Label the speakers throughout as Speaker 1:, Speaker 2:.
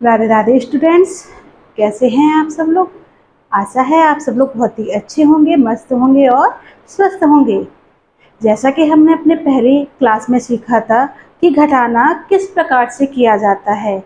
Speaker 1: Radhe Radhe students, कैसे हैं आप सब लोग। आशा है आप सब लोग बहुत ही अच्छे होंगे, मस्त होंगे और स्वस्थ होंगे। जैसा कि हमने अपने पहली क्लास में सीखा था कि घटाना किस प्रकार से किया जाता है,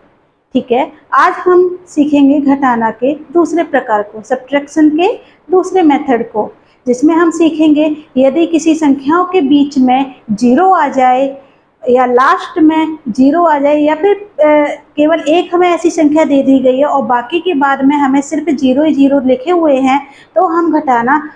Speaker 1: ठीक है। आज हम सीखेंगे घटाना के दूसरे प्रकार को, सब्ट्रैक्शन के दूसरे मेथड को, जिसमें हम सीखेंगे यदि किसी संख्याओं के बीच में जीरो आ जाए या लास्ट में जीरो आ जाए या फिर केवल एक हमें ऐसी संख्या दे दी गई है और बाकी के बाद में हमें सिर्फ जीरो ही जीरो लिखे हुए हैं, तो हम घटाना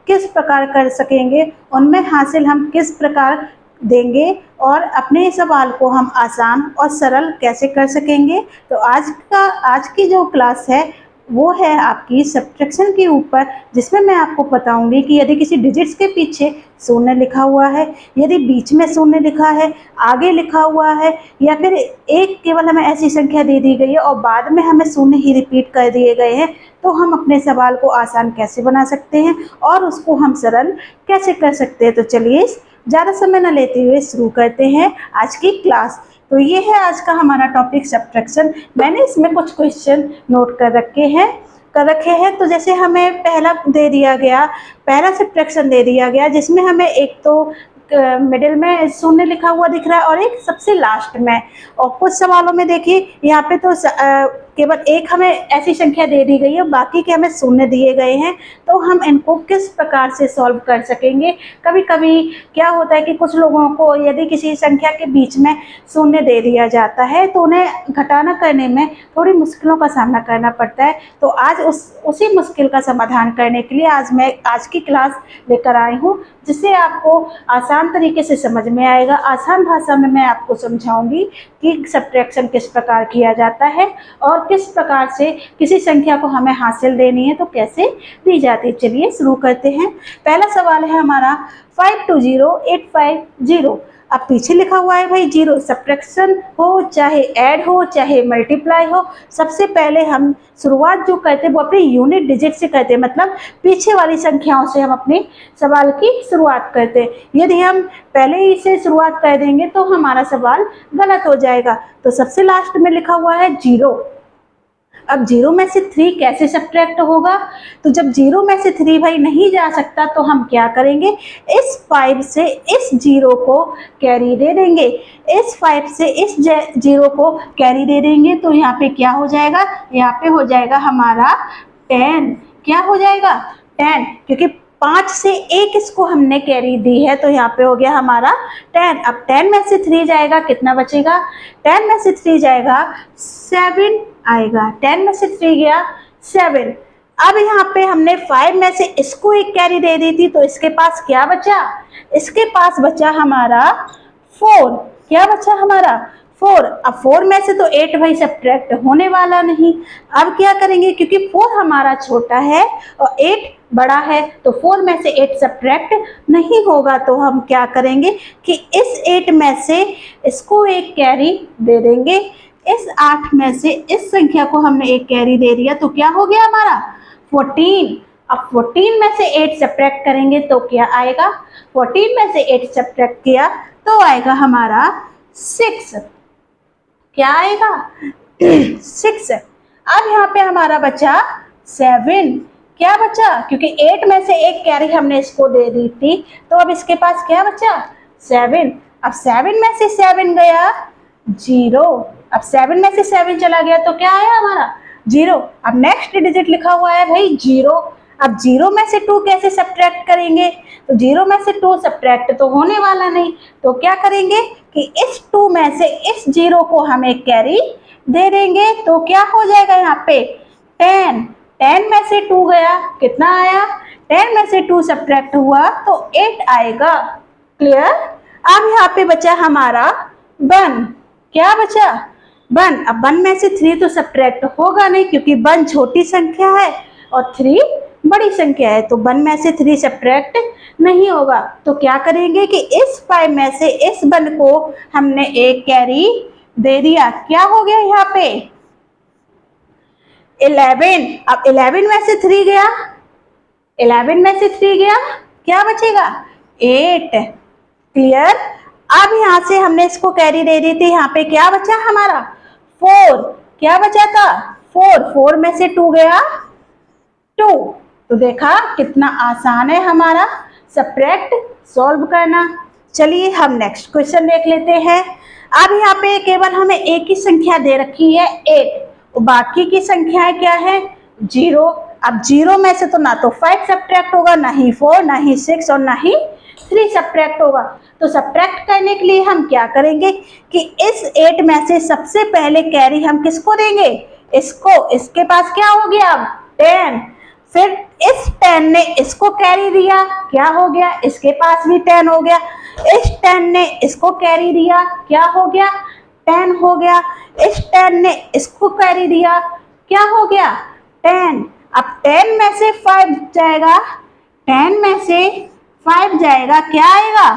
Speaker 1: किस प्रकार कर सकेंगे, उनमें हासिल हम किस प्रकार देंगे और अपने सवाल को हम आसान और सरल कैसे कर सकेंगे। तो आज की जो क्लास है वो है आपकी सब्ट्रैक्शन के ऊपर, जिसमें मैं आपको बताऊंगी कि यदि किसी डिजिट्स के पीछे शून्य लिखा हुआ है, यदि बीच में शून्य लिखा है, आगे लिखा हुआ है, या फिर एक केवल हमें ऐसी संख्या दे दी गई है और बाद में हमें शून्य ही रिपीट कर दिए गए हैं, तो हम अपने सवाल को आसान कैसे बना सकते हैं और उसको हम सरल कैसे कर सकते हैं। तो चलिए ज़्यादा समय न लेते हुए शुरू करते हैं आज की क्लास। तो ये है आज का हमारा टॉपिक सब्ट्रैक्शन। मैंने इसमें कुछ क्वेश्चन नोट कर रखे हैं। तो जैसे हमें पहला सब्ट्रैक्शन दे दिया गया, जिसमें हमें एक तो मिडिल में शून्य लिखा हुआ दिख रहा है और एक सबसे लास्ट में। और कुछ सवालों में देखिए यहाँ पे तो केवल एक हमें ऐसी संख्या दे दी गई है, बाकी के हमें शून्य दिए गए हैं। तो हम इनको किस प्रकार से सॉल्व कर सकेंगे। कभी कभी क्या होता है कि कुछ लोगों को यदि किसी संख्या के बीच में शून्य दे दिया जाता है तो उन्हें घटाना करने में थोड़ी मुश्किलों का सामना करना पड़ता है। तो आज उसी मुश्किल का समाधान करने के लिए आज की क्लास लेकर आई हूँ, जिससे आपको आसान तरीके से समझ में आएगा। आसान भाषा में मैं आपको समझाऊंगी कि सब्ट्रैक्शन किस प्रकार किया जाता है और किस प्रकार से किसी संख्या को हमें हासिल देनी है तो कैसे दी जाती है। चलिए शुरू करते हैं। पहला सवाल है हमारा 520850। अब पीछे लिखा हुआ है भाई जीरो। सब्ट्रैक्शन हो चाहे ऐड हो चाहे मल्टीप्लाई हो, सबसे पहले हम शुरुआत जो करते हैं वो अपने यूनिट डिजिट से करते हैं, मतलब पीछे वाली संख्याओं से हम अपने सवाल की शुरुआत करते हैं। यदि हम पहले ही से शुरुआत कर देंगे तो हमारा सवाल गलत हो जाएगा। तो सबसे लास्ट में लिखा हुआ है जीरो। अब जीरो में से 3 कैसे सब्ट्रैक्ट होगा। तो जब जीरो में से 3 भाई नहीं जा सकता तो हम क्या करेंगे, इस 5 से इस जीरो को कैरी दे देंगे। इस 5 से इस जीरो को कैरी दे देंगे तो यहाँ पे क्या हो जाएगा, यहाँ पे हो जाएगा हमारा 10। क्या हो जाएगा 10, क्योंकि 5 से एक इसको हमने कैरी दी है तो यहाँ पे हो गया हमारा 10। अब 10 में से 3 जाएगा, कितना बचेगा, 10 में से 3 जाएगा 7 आएगा। 10 में से 3 गया 7। अब यहाँ पे हमने 5 में से इसको एक कैरी दे दी थी तो इसके पास क्या बचा, इसके पास बचा हमारा 4। क्या बचा हमारा 4। अब 4 में से तो 8 भाई सब्ट्रैक्ट होने वाला नहीं। अब क्या करेंगे, क्योंकि 4 हमारा छोटा है और 8 बड़ा है तो 4 में से 8 सब्ट्रैक्ट नहीं होगा। तो हम क्या करेंगे कि इस 8 में से इसको एक कैरी दे देंगे। इस 8 में से इस संख्या को हमने एक कैरी दे दिया तो क्या हो गया हमारा 14। अब 14 में से 8 सब्ट्रैक्ट करेंगे तो क्या आएगा, 14 में से 8 सब्ट्रैक्ट किया तो आएगा हमारा 6। क्या आएगा 6। अब यहाँ पे हमारा बचा 7। क्या बचा, क्योंकि 8 में से एक कैरी हमने इसको दे दी थी तो अब इसके पास क्या बचा 7। अब 7 में से 7 गया 0। अब 7 में से 7 चला गया तो क्या आया हमारा 0। अब नेक्स्ट डिजिट लिखा हुआ है भाई 0। अब 0 में से 2 कैसे सब्ट्रैक्ट करेंगे, तो 0 में से 2 सब्ट्रैक्ट तो होने वाला नहीं। तो क्या करेंगे कि इस 2 में से इस 0 को हम एक कैरी दे देंगे तो क्या हो जाएगा यहाँ पे 10। 10 में से 2 गया, कितना आया, 10 में से 2 सब्ट्रैक्ट हुआ तो 8 आएगा। क्लियर। अब यहाँ पे बचा हमारा 1। क्या बचा 1। अब 1 में से 3 तो सब्ट्रैक्ट होगा नहीं, क्योंकि 1 छोटी संख्या है और 3 बड़ी संख्या है, तो 1 में से 3 सब्ट्रैक्ट नहीं होगा। तो क्या करेंगे कि इस 5 में से इस 1 को हमने एक कैरी दे दिया। क्या हो गया यहाँ पे 11। अब 11 में से 3 गया, 11 में से 3 गया, क्या बचेगा 8। क्लियर। अब यहाँ से हमने इसको कैरी दे दी थी, यहाँ पे क्या बचा हमारा 4। क्या बचा था 4, 4 में से 2 गया 2। तो देखा कितना आसान है हमारा सब्ट्रैक्ट सॉल्व करना। चलिए हम नेक्स्ट क्वेश्चन देख लेते हैं। अब यहाँ पे केवल हमें एक ही संख्या दे रखी है 8, बाकी की संख्याएं क्या है 0। अब 0 में से तो ना तो 5 सब्ट्रैक्ट होगा, ना ही 4, ना ही 6 और ना ही 3 सब्ट्रैक्ट होगा। तो सब्ट्रैक्ट करने के लिए हम क्या करेंगे कि इस 8 में से सबसे पहले कैरी हम किसको देंगे, इसको। इसके पास क्या हो गया अब 10, फिर इस 10 ने इसको कैरी दिया, क्या हो गया, इसके पास भी 10 हो गया। इस 10 ने इसको कैरी दिया, क्या हो गया 10 हो गया। इस 10 ने इसको कैरी दिया, क्या हो गया 10। अब 10 में से 5 जाएगा, 10 में से 5 जाएगा, क्या आएगा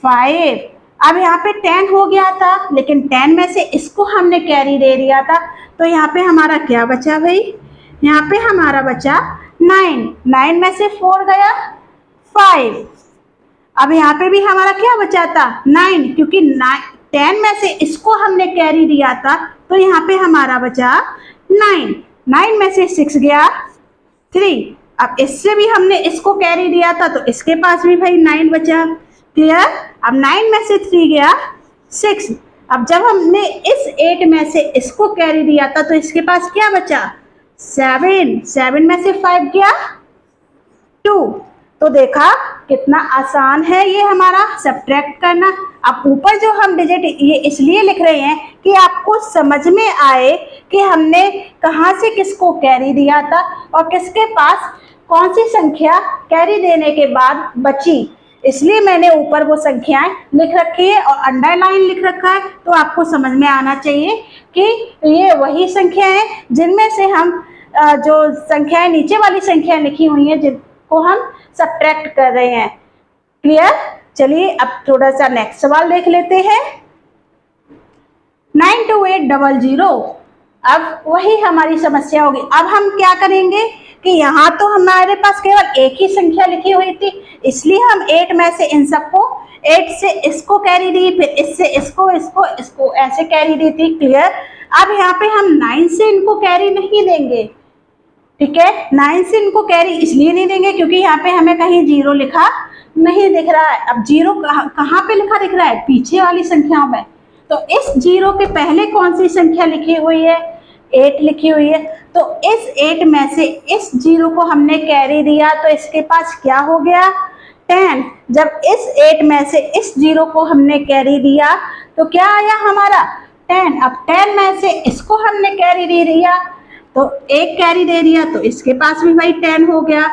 Speaker 1: 5। अब यहाँ पे 10 हो गया था, लेकिन 10 में से इसको हमने कैरी दे दिया था, तो यहाँ पे हमारा क्या बचा भाई, यहाँ पे हमारा बचा 9, 9 में से 4 गया 5। अब यहाँ पे भी हमारा क्या बचा था 9, क्योंकि 10 में से इसको हमने कैरी दिया था, तो यहाँ पे हमारा बचा 9, 9 में से 6 गया 3। अब इससे भी हमने इसको कैरी दिया था, तो इसके पास भी भाई 9 बचा, क्लियर। अब 9 में से 3 गया 6। अब जब हमने इस 8 में से इसको कैरी दिया था, तो इसके पास क्या बचा 7, 7 में से 5 गया 2। तो देखा कितना आसान है ये हमारा सब्ट्रैक्ट करना। अब ऊपर जो हम डिजिट ये इसलिए लिख रहे हैं कि आपको समझ में आए कि हमने कहाँ से किसको कैरी दिया था और किसके पास कौन सी संख्या कैरी देने के बाद बची, इसलिए मैंने ऊपर वो संख्याएं लिख रखी है और अंडरलाइन लिख रखा है। तो आपको समझ में आना चाहिए कि ये वही संख्या है जिनमें से हम जो संख्याएं नीचे वाली संख्याएं लिखी हुई हैं जिनको हम सब्ट्रैक्ट कर रहे हैं, क्लियर। चलिए अब थोड़ा सा नेक्स्ट सवाल देख लेते हैं। 92800, अब वही हमारी समस्या होगी। अब हम क्या करेंगे कि यहाँ तो हमारे पास केवल एक ही संख्या लिखी हुई थी, इसलिए हम 8 में से इन सबको 8 से इसको कैरी दी, फिर इससे इसको इसको इसको ऐसे कैरी दी थी, क्लियर। अब यहाँ पे हम 9 से इनको कैरी नहीं देंगे, ठीक है। 9 से इनको कैरी इसलिए नहीं देंगे क्योंकि यहाँ पे हमें कहीं 0 लिखा नहीं दिख रहा है। अब 0 कहाँ पे लिखा दिख रहा है, पीछे वाली संख्याओं में। तो इस 0 के पहले कौन सी संख्या लिखी हुई है, 8 लिखी हुई है। तो इस 8 में से इस 0 को हमने कैरी दिया, तो इसके पास क्या हो गया 10। जब इस 8 में से इस 0 को हमने कैरी दिया, तो क्या आया हमारा 10। अब 10 में से इसको हमने कैरी दे दिया, तो एक कैरी दे दिया, तो इसके पास भी भाई 10 हो गया।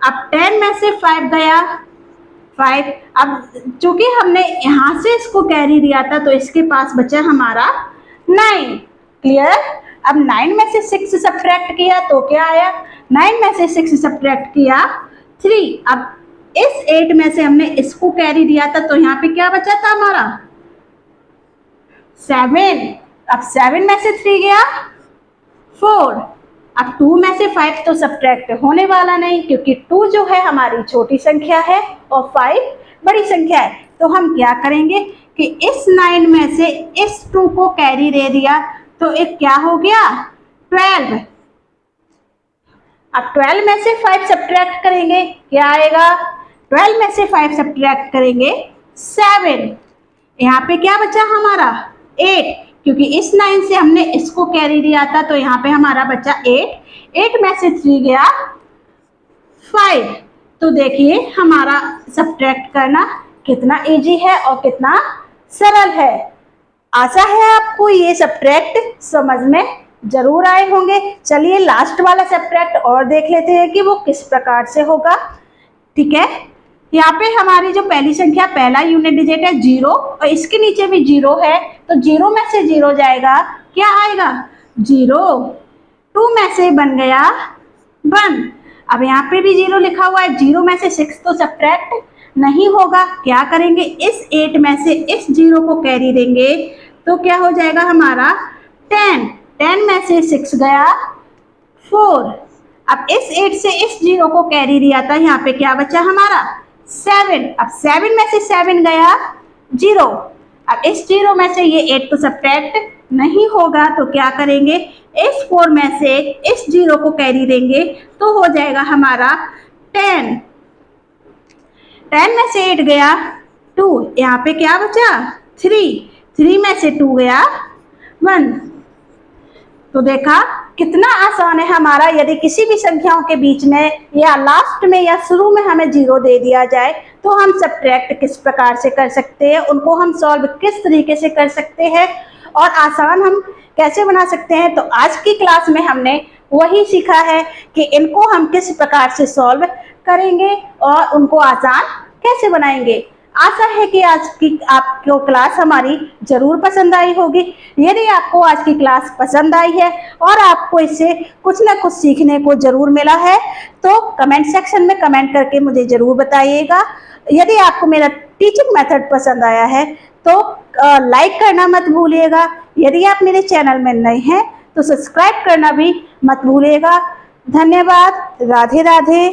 Speaker 1: अब 10 में से 5 गया 5। अब चूंकि हमने यहाँ से इसको कैरी दिया था, तो इसके पास बचा हमारा 9, क्लियर। अब 9 में से 6 सब्ट्रैक्ट किया तो क्या आया, 9 में से 6 सब्ट्रैक्ट किया 3। अब इस 8 में से हमने इसको कैरी दिया था, तो यहाँ पे क्या बचा था हमारा 7। अब 7 में से 3 गया 4। अब 2 में से 5 तो सब्ट्रैक्ट होने वाला नहीं, क्योंकि 2 जो है हमारी छोटी संख्या है और 5 बड़ी संख्या है। तो हम क्या करेंगे कि इस 9 में से इस 2 को कैरी दे दिया, तो एक क्या हो गया 12। अब 12 में से 5 सब्ट्रैक्ट करेंगे, क्या आएगा 12 में से 5 सब्ट्रैक्ट करेंगे 7। यहाँ पे क्या बचा हमारा 8, क्योंकि इस 9 से हमने इसको कैरी दिया था, तो यहाँ पे हमारा बचा 8। 8 में से 3 गया 5। तो देखिए हमारा सब्ट्रैक्ट करना कितना इजी है और कितना सरल है। आशा है आपको ये सब्ट्रैक्ट समझ में जरूर आए होंगे। चलिए लास्ट वाला सब्ट्रैक्ट और देख लेते हैं कि वो किस प्रकार से होगा, ठीक है। यहाँ पे हमारी जो पहली संख्या पहला यूनिट डिजिट है 0 और इसके नीचे भी 0 है, तो 0 में से 0 जाएगा, क्या आएगा 0। 2 में से बन गया 1। अब यहाँ पे भी 0 लिखा हुआ है, 0 में से 6 तो सब्ट्रैक्ट नहीं होगा, क्या करेंगे इस 8 में से इस 0 को कैरी देंगे, तो क्या हो जाएगा हमारा 10। 10 में से 6 गया 4। अब इस 8 से इस 0 को कैरी दिया था, यहाँ पे क्या बचा हमारा 7। अब 7 में से 7 गया 0। अब इस 0 में से ये 8 तो सब्ट्रैक्ट नहीं होगा तो क्या करेंगे, इस 4 में से इस 0 को कैरी देंगे तो हो जाएगा हमारा 10। 10 में से 8 गया 2, यहाँ पे क्या बचा 3, 3 में से 2 गया 1। तो देखा कितना आसान है हमारा, यदि किसी भी संख्याओं के बीच में या लास्ट में या शुरू में हमें 0 दे दिया जाए तो हम सब्ट्रैक्ट किस प्रकार से कर सकते हैं, उनको हम सॉल्व किस तरीके से कर सकते हैं और आसान हम कैसे बना सकते हैं। तो आज की क्लास में हमने वही सीखा है कि इनको हम किस प्रकार से सॉल्व करेंगे और उनको आसान कैसे बनाएंगे। आशा है कि आज की आपको क्लास हमारी जरूर पसंद आई होगी। यदि आपको आज की क्लास पसंद आई है और आपको इससे कुछ ना कुछ सीखने को जरूर मिला है तो कमेंट सेक्शन में कमेंट करके मुझे जरूर बताइएगा। यदि आपको मेरा टीचिंग मेथड पसंद आया है तो लाइक करना मत भूलिएगा। यदि आप मेरे चैनल में नए हैं तो सब्सक्राइब करना भी मत भूलिएगा। धन्यवाद। राधे राधे।